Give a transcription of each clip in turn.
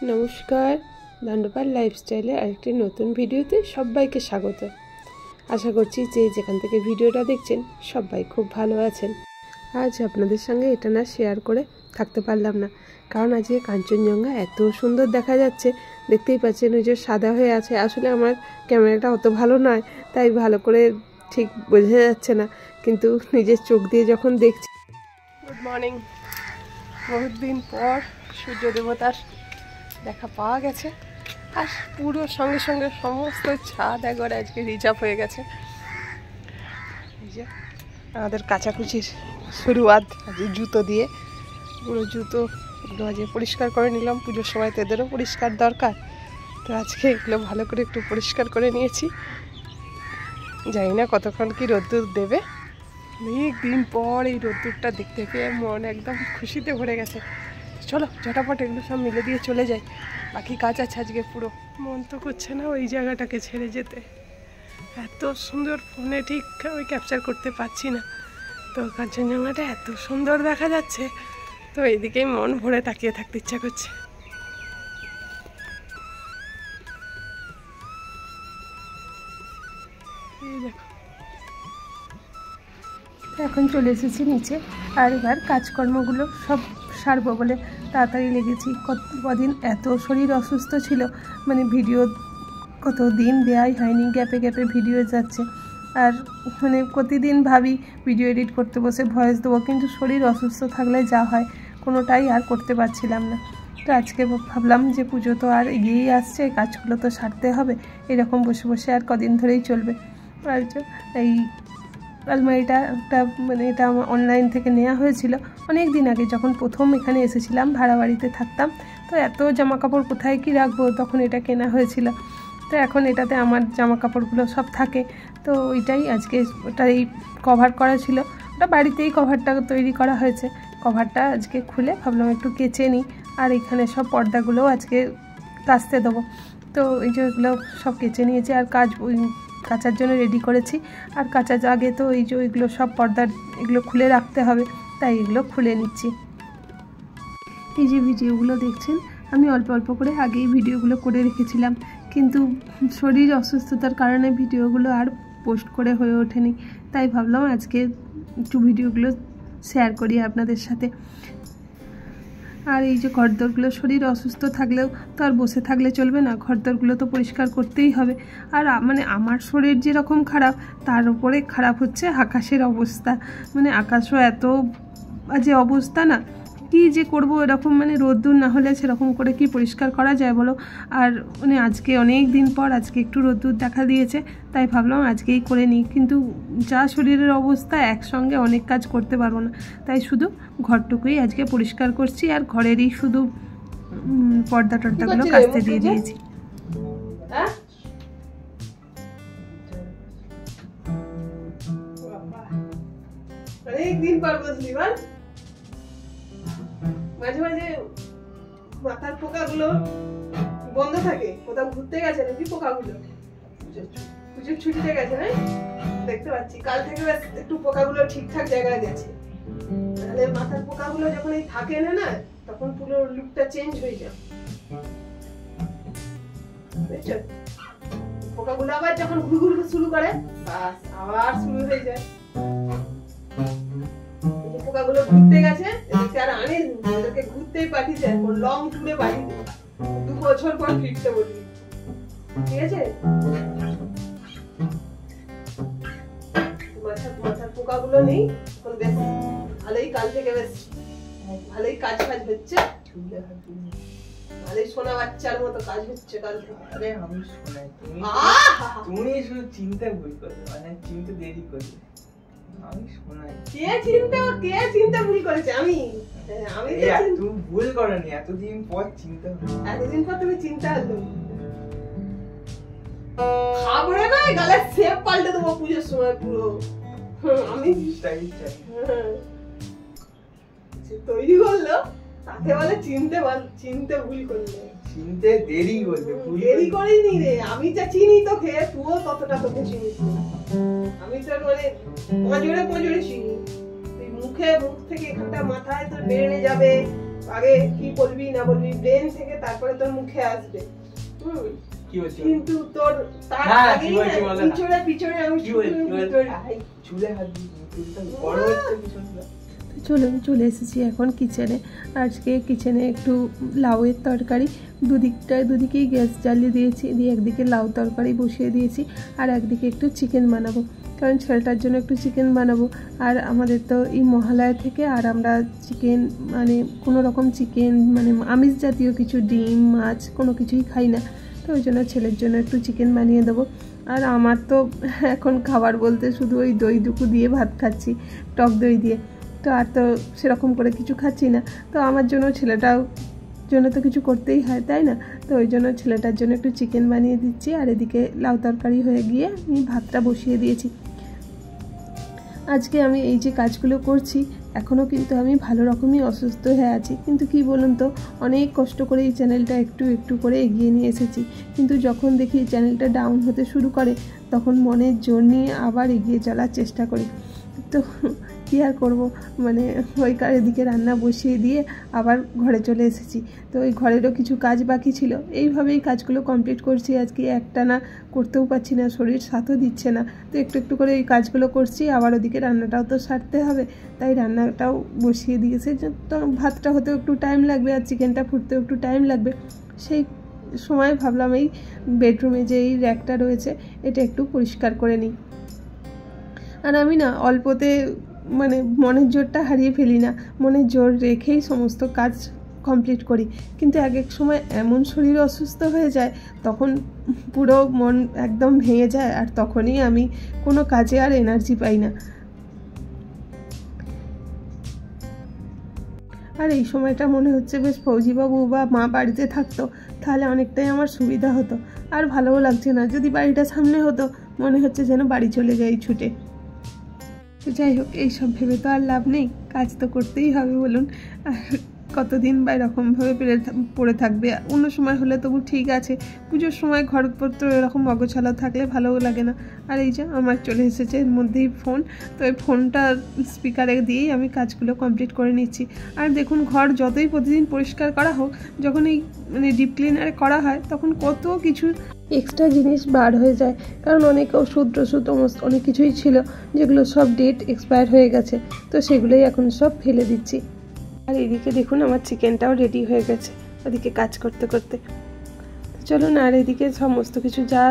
নমস্কার, দণ্ডপাল লাইফস্টাইলে আরেকটি নতুন ভিডিওতে সবাইকে স্বাগত। আশা করছি যে যেখান থেকে ভিডিওটা দেখছেন সবাই খুব ভালো আছেন। আজ আপনাদের সঙ্গে এটা না শেয়ার করে থাকতে পারলাম না, কারণ আজকে কাঞ্চনজঙ্ঘা এত সুন্দর দেখা যাচ্ছে। দেখতেই পাচ্ছেন ওই যে সাদা হয়ে আছে। আসলে আমার ক্যামেরাটা অত ভালো নয়, তাই ভালো করে ঠিক বোঝা যাচ্ছে না, কিন্তু নিজের চোখ দিয়ে যখন দেখছি। Good morning. বহুত দিন পর সূর্য দেবতার দেখা পাওয়া গেছে, আর পুরো সঙ্গে সঙ্গে সমস্ত ছাদ একবারে আজকে রিজার্ভ হয়ে গেছে। এই যে আমাদের কাচাকুচির শুরুয়াত আজকে জুতো দিয়ে, পুরো জুতো এগুলো আজকে পরিষ্কার করে নিলাম। পুজোর সময় তো এদেরও পরিষ্কার দরকার, তো আজকে এগুলো ভালো করে একটু পরিষ্কার করে নিয়েছি। জানি না কতক্ষণ কি রোদ্দুর দেবে। অনেক দিন পর এই রোদ্দুরটা দেখতে পেয়ে মন একদম খুশিতে ভরে গেছে। চলো ঝটাপট এগুলো সব মিলে দিয়ে চলে যাই, বাকি কাজ আছে আজকে। পুরো মন তো করছে না ওই জায়গাটাকে ছেড়ে যেতে, এত সুন্দর। ফোনে ঠিক ওই ক্যাপচার করতে পারছি না, তো কাঞ্চনজঙ্ঘাটা এত সুন্দর দেখা যাচ্ছে, তো এইদিকেই মন ভরে তাকিয়ে থাকতে ইচ্ছা করছে। এই দেখো, এখন চলে এসেছি নিচে, আর এবার কাজকর্মগুলো সব সারবো বলে তাড়াতাড়ি লেগেছি। কদিন এত শরীর অসুস্থ ছিল, মানে ভিডিও কত দিন দেওয়াই হয়নি, গ্যাপে গ্যাপে ভিডিও যাচ্ছে। আর মানে প্রতিদিন ভাবি ভিডিও এডিট করতে বসে ভয়েস দেবো, কিন্তু শরীর অসুস্থ থাকলে যা হয় কোনোটাই আর করতে পারছিলাম না। তো আজকে ভাবলাম যে পুজো তো আর এগিয়েই আসছে, কাজগুলো তো সারতে হবে, এরকম বসে বসে আর কদিন ধরেই চলবে। আর এই আলমারিটা একটা মানে এটা আমার অনলাইন থেকে নেওয়া হয়েছিল অনেক দিন আগে, যখন প্রথম এখানে এসেছিলাম, ভাড়া বাড়িতে থাকতাম। তো এত জামা কাপড় কোথায় কি রাখবো, তখন এটা কেনা হয়েছিল। তো এখন এটাতে আমার জামা কাপড়গুলো সব থাকে, তো ওইটাই আজকে ওটা এই কভার করা ছিল, ওটা বাড়িতেই কভারটা তৈরি করা হয়েছে। কভারটা আজকে খুলে ভাবলাম একটু কেচে নিই, আর এখানে সব পর্দাগুলোও আজকে কাচতে দেবো। তো এই যে এগুলো সব কেচে নিয়েছি, আর কাচার জন্য রেডি করেছি। আর কাচার আগে তো এই যে ওইগুলো সব পর্দার এগুলো খুলে রাখতে হবে, তাই এগুলো খুলে নিচ্ছি। এই যে ভিডিওগুলো দেখছেন, আমি অল্প অল্প করে আগেই ভিডিওগুলো করে রেখেছিলাম, কিন্তু শরীর অসুস্থতার কারণে ভিডিওগুলো আর পোস্ট করে হয়ে ওঠেনি। তাই ভাবলাম আজকে একটু ভিডিওগুলো শেয়ার করি আপনাদের সাথে। আর এই যে ঘরদোরগুলো, শরীর অসুস্থ থাকলেও তো আর বসে থাকলে চলবে না, ঘরদোরগুলো তো পরিষ্কার করতেই হবে। আর মানে আমার শরীর যেরকম খারাপ, তার উপরে খারাপ হচ্ছে আকাশের অবস্থা। মানে আকাশও এত বাজে অবস্থা না, কী যে করবো। এরকম মানে রোদ্দুর না হলে সেরকম করে কি পরিষ্কার করা যায় বলো। আর মানে আজকে অনেক দিন পর আজকে একটু রোদ্দুর দেখা দিয়েছে, তাই ভাবলাম আজকেই করে নিই। কিন্তু যা শরীরের অবস্থা, একসঙ্গে অনেক কাজ করতে পারবো না, তাই শুধু ঘরটুকুই আজকে পরিষ্কার করছি, আর ঘরেরই শুধু পর্দা টর্দাগুলো কাচতে দিয়ে দিয়েছি। অনেকদিন পর বসলি বল। মাঝে মাঝে মাথার পোকাগুলো বন্ধ থাকে, কোথাও ঘুরতে গেছে নাকি পোকাগুলো, পুজোর ছুটিতে গেছে না, দেখতে পাচ্ছি। কাল থেকে একটু পোকাগুলো ঠিকঠাক জায়গায় গেছে, তাহলে মাথার পোকাগুলো যখন এই থাকে না, তখন পুরো লুকটা চেঞ্জ হয়ে যায়, বুঝছো? পোকাগুলো আবার যখন ঘুরঘুর শুরু করে, বাস আবার শুরু হয়ে যায়। পোকাগুলো ঘুরতে গেছে, আর আনে ওদেরকে ঘুরতেই পাঠিয়েছে, লং ট্যুরে পাঠিয়ে 2 বছর পর ফিরতে বলবি, ঠিক আছে? মাথার পোকাগুলো নেই এখন, বেশ ভালোই। কাল থেকে বেশ ভালোই কাজ হচ্ছে, ভালোই সোনা বাচ্চার মতো কাজ হচ্ছে কাল থেকে। আরে আমি শোনাই, তুমি শুধু চিন্তা ভুল করো, মানে চিন্তা দেরি করো। আমি শোনাই, কে চিন্তা ভুল করেছে? আমি তুমি ভুল করনি, এতদিন পর চিন্তা, এতদিন পর তুমি চিন্তা হলো। খাবরে না, গালের শেপ পাল্টে দেবো পুজোর সময় পুরো। আমি তৈরি করলো, তাকে বলে চিনতে ভুল করলে। চিনতে দেরি করলে, দেরি করিনি রে, আমি যা চিনি তোকে, তুইও ততটা তোকে চিনিস। আমি তোর মানে পজরে চিনি। মুখ থেকে এখানটা মাথায় তোর বেড়ে যাবে, আগে কি বলবি না বলবি ব্রেন থেকে তারপরে তোর মুখে আসবে। কি বলছিস? কিন্তু তোর তার আগেই পিছনে পিছনে আমি চুলে হাত দিই, বড় হচ্ছে পিছনটা। চলুন চলে এসেছি এখন কিচেনে। আজকে কিচেনে একটু লাউয়ের তরকারি, দুদিকেই গ্যাস জ্বালিয়ে দিয়েছি, দিয়ে একদিকে লাউ তরকারি বসিয়ে দিয়েছি আর একদিকে একটু চিকেন বানাবো, কারণ ছেলেটার জন্য একটু চিকেন বানাবো। আর আমাদের তো এই মহালয়া থেকে আর আমরা চিকেন মানে কোনো রকম চিকেন মানে আমিষ জাতীয় কিছু ডিম মাছ কোনো কিছুই খাই না, তো ওই জন্য ছেলের জন্য একটু চিকেন বানিয়ে দেবো। আর আমার তো এখন খাবার বলতে শুধু ওই দইটুকু দিয়ে ভাত খাচ্ছি, টক দই দিয়ে, তো আর তো সেরকম করে কিছু খাচ্ছি না। তো আমার জন্য ছেলেটাও জন্য তো কিছু করতেই হয়, তাই না? তো ওই জন্য ছেলেটার জন্য একটু চিকেন বানিয়ে দিচ্ছি আর এদিকে লাউ তরকারি হয়ে গিয়ে আমি ভাতটা বসিয়ে দিয়েছি। আজকে আমি এই যে কাজগুলো করছি এখনও কিন্তু আমি ভালো রকমই অসুস্থ হয়ে আছি, কিন্তু কি বলুন তো, অনেক কষ্ট করে এই চ্যানেলটা একটু একটু করে এগিয়ে নিয়ে এসেছি, কিন্তু যখন দেখি চ্যানেলটা ডাউন হতে শুরু করে তখন মনের জোর নিয়ে আবার এগিয়ে চলার চেষ্টা করি। তো কী আর করবো, মানে ওই এদিকে রান্না বসিয়ে দিয়ে আবার ঘরে চলে এসেছি। তো ওই ঘরেরও কিছু কাজ বাকি ছিল, এইভাবেই কাজগুলো কমপ্লিট করছি। আজকে একটানা করতেও পারছি না, শরীর সাথও দিচ্ছে না, তো একটু একটু করে এই কাজগুলো করছি। আবার ওদিকে রান্নাটাও তো সারতে হবে, তাই রান্নাটাও বসিয়ে দিয়েছে। তো ভাতটা হতেও একটু টাইম লাগবে আর চিকেনটা ফুটতেও একটু টাইম লাগবে। সেই সময় ভাবলাম এই বেডরুমে যে এই র্যাকটা রয়েছে এটা একটু পরিষ্কার করে নিই। আর আমি না অল্পতে মানে মনের জোরটা হারিয়ে ফেলি না, মনের জোর রেখেই সমস্ত কাজ কমপ্লিট করি, কিন্তু এক এক সময় এমন শরীর অসুস্থ হয়ে যায় তখন পুরো মন একদম ভেঙে যায়, আর তখনই আমি কোনো কাজে আর এনার্জি পাই না। আর এই সময়টা মনে হচ্ছে বেশ ফৌজিবাবু বা মা বাড়িতে থাকতো তাহলে অনেকটাই আমার সুবিধা হতো। আর ভালোও লাগছে না, যদি বাড়িটা সামনে হতো মনে হচ্ছে যেন বাড়ি চলে যাই ছুটে। যাই হোক, এইসব ভেবে তো আর লাভ নেই, কাজ তো করতেই হবে বলুন। আর কতদিন বা এরকমভাবে পড়ে থাকবে? অন্য সময় হলে তবু ঠিক আছে, পুজোর সময় ঘরপত্র এরকম অগোছালো থাকলে ভালোও লাগে না। আর এই যে আমার চলে এসেছে এর মধ্যেই ফোন, তো এই ফোনটা স্পিকারে দিয়েই আমি কাজগুলো কমপ্লিট করে নিচ্ছি। আর দেখুন, ঘর যতই প্রতিদিন পরিষ্কার করা হোক, যখন এই মানে ডিপ ক্লিনারে করা হয় তখন কত কিছু এক্সট্রা জিনিস বার হয়ে যায়, কারণ অনেক ওষুধ অনেক কিছুই ছিল যেগুলো সব ডেট এক্সপায়ার হয়ে গেছে, তো সেগুলোই এখন সব ফেলে দিচ্ছি। আর এদিকে দেখুন আমার চিকেনটাও রেডি হয়ে গেছে ওদিকে কাজ করতে করতে। চলুন, আর এদিকে সমস্ত কিছু যা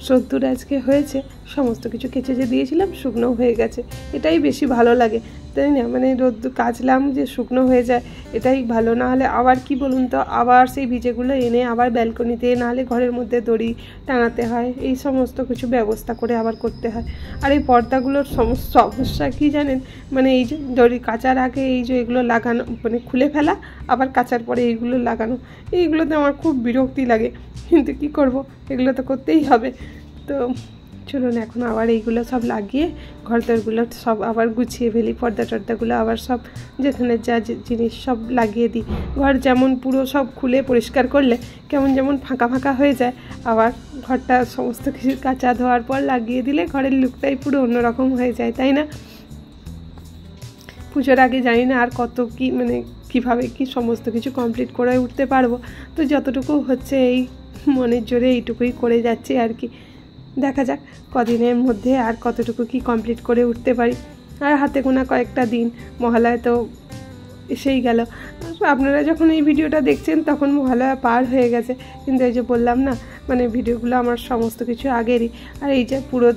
সদ্দুর আজকে হয়েছে সমস্ত কিছু কেচে যে দিয়েছিলাম শুকনো হয়ে গেছে, এটাই বেশি ভালো লাগে, তাই না? মানে রোদ্দুর কাচলাম যে শুকনো হয়ে যায় এটাই ভালো, না হলে আবার কি বলুন তো, আবার সেই ভিজেগুলো এনে আবার ব্যালকনিতে নাহলে ঘরের মধ্যে দড়ি টাঙাতে হয়, এই সমস্ত কিছু ব্যবস্থা করে আবার করতে হয়। আর এই পর্দাগুলোর সমস্যা কি জানেন, মানে এই যে দড়ি কাচার আগে এই যে এগুলো লাগানো মানে খুলে ফেলা, আবার কাচার পরে এইগুলো লাগানো, এইগুলোতে আমার খুব বিরক্তি লাগে, কিন্তু কি করব, এগুলো তো করতেই হবে। তো চলুন এখন আবার এইগুলো সব লাগিয়ে ঘরদরগুলো সব আবার গুছিয়ে ফেলি, পর্দা টর্দাগুলো আবার সব যেখানে যা জিনিস সব লাগিয়ে দিই। ঘর যেমন পুরো সব খুলে পরিষ্কার করলে কেমন যেমন ফাঁকা ফাঁকা হয়ে যায়, আবার ঘরটা সমস্ত কিছু কাচা ধোয়ার পর লাগিয়ে দিলে ঘরের লুকটাই পুরো অন্যরকম হয়ে যায়, তাই না? পুজোর আগে জানি না আর কত কি মানে কীভাবে কি সমস্ত কিছু কমপ্লিট করে উঠতে পারবো, তো যতটুকু হচ্ছে এই মনের জোরে এইটুকুই করে যাচ্ছি আর কি। দেখা যাক কদিনের মধ্যে আর কতটুকু কি কমপ্লিট করে উঠতে পারি। আর হাতে গোনা কয়েকটা দিন, মহালয়া তো এসেই গেল। আপনারা যখন এই ভিডিওটা দেখছেন তখন মহালয়া পার হয়ে গেছে, কিন্তু এই যে বললাম না, মানে ভিডিওগুলো আমার সমস্ত কিছু আগেরই। আর এই যে পুরো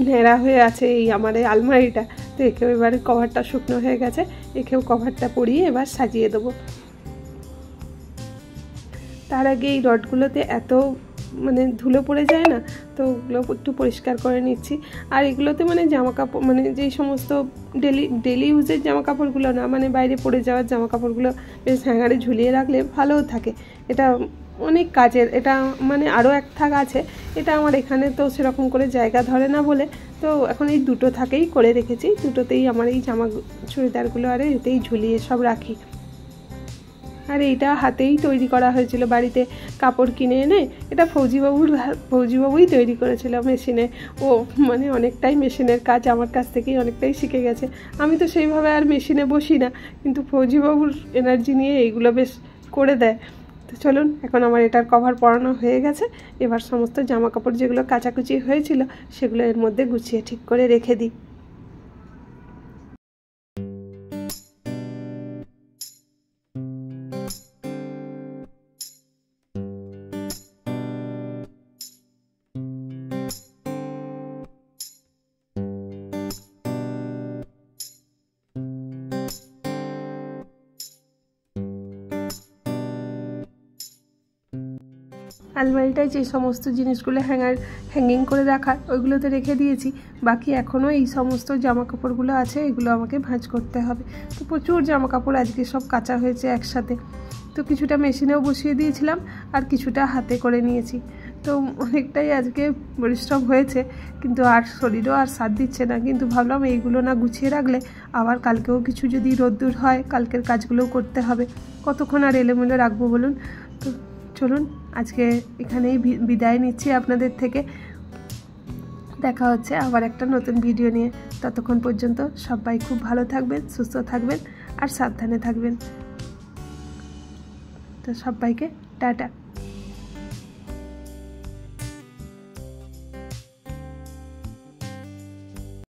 নেড়া হয়ে আছে এই আমার এই আলমারিটা, তো একেও এবারে কভারটা শুকনো হয়ে গেছে, একেও কভারটা পরিয়ে এবার সাজিয়ে দেবো। তার আগে এই রডগুলোতে এত মানে ধুলো পড়ে যায় না, তো ওগুলো একটু পরিষ্কার করে নিচ্ছি। আর এগুলোতে মানে জামা কাপড় মানে যেই সমস্ত ডেলি ইউজের জামা কাপড়গুলো না, মানে বাইরে পরে যাওয়ার জামা কাপড়গুলো বেশ হ্যাঙ্গারে ঝুলিয়ে রাখলে ভালোও থাকে, এটা অনেক কাজের। এটা মানে আরও এক থাক আছে, এটা আমার এখানে তো সেরকম করে জায়গা ধরে না বলে, তো এখন এই দুটো থাকেই করে রেখেছি, দুটোতেই আমার এই জামা চুড়িদারগুলো আর এতেই ঝুলিয়ে সব রাখি। আর এইটা হাতেই তৈরি করা হয়েছিল, বাড়িতে কাপড় কিনে এনে। এটা ফৌজিবাবুই তৈরি করেছিল মেশিনে। ও মানে অনেকটাই মেশিনের কাজ আমার কাছ থেকেই অনেকটাই শিখে গেছে। আমি তো সেইভাবে আর মেশিনে বসি না, কিন্তু ফৌজিবাবুর এনার্জি নিয়ে এইগুলো বেশ করে দেয়। তো চলুন, এখন আমার এটার কভার পরানো হয়ে গেছে। এবার সমস্ত জামা কাপড় যেগুলো কাচাকুচি হয়েছিল সেগুলো এর মধ্যে গুছিয়ে ঠিক করে রেখে দিই। আলমারিটায় যে সমস্ত জিনিসগুলো হ্যাঙ্গিং করে রাখার ওইগুলোতে রেখে দিয়েছি। বাকি এখনও এই সমস্ত জামা কাপড়গুলো আছে, এগুলো আমাকে ভাঁজ করতে হবে। তো প্রচুর জামা কাপড় আজকে সব কাচা হয়েছে একসাথে। তো কিছুটা মেশিনেও বসিয়ে দিয়েছিলাম আর কিছুটা হাতে করে নিয়েছি। তো অনেকটাই আজকে পরিশ্রম হয়েছে, কিন্তু আর শরীরও আর সাথ দিচ্ছে না। কিন্তু ভাবলাম এইগুলো না গুছিয়ে রাখলে আবার কালকেও কিছু যদি রোদ্দুর হয়, কালকের কাজগুলোও করতে হবে। কতক্ষণ আর এলোমেলো রাখবো বলুন। তো চলুন, আজকে এখানেই বিদায় নিচ্ছি আপনাদের থেকে। দেখা হচ্ছে আবার একটা নতুন ভিডিও নিয়ে। ততক্ষণ পর্যন্ত সবাই খুব ভালো থাকবেন, সুস্থ থাকবেন আর সাবধানে থাকবেন। তো সবাইকে টাটা।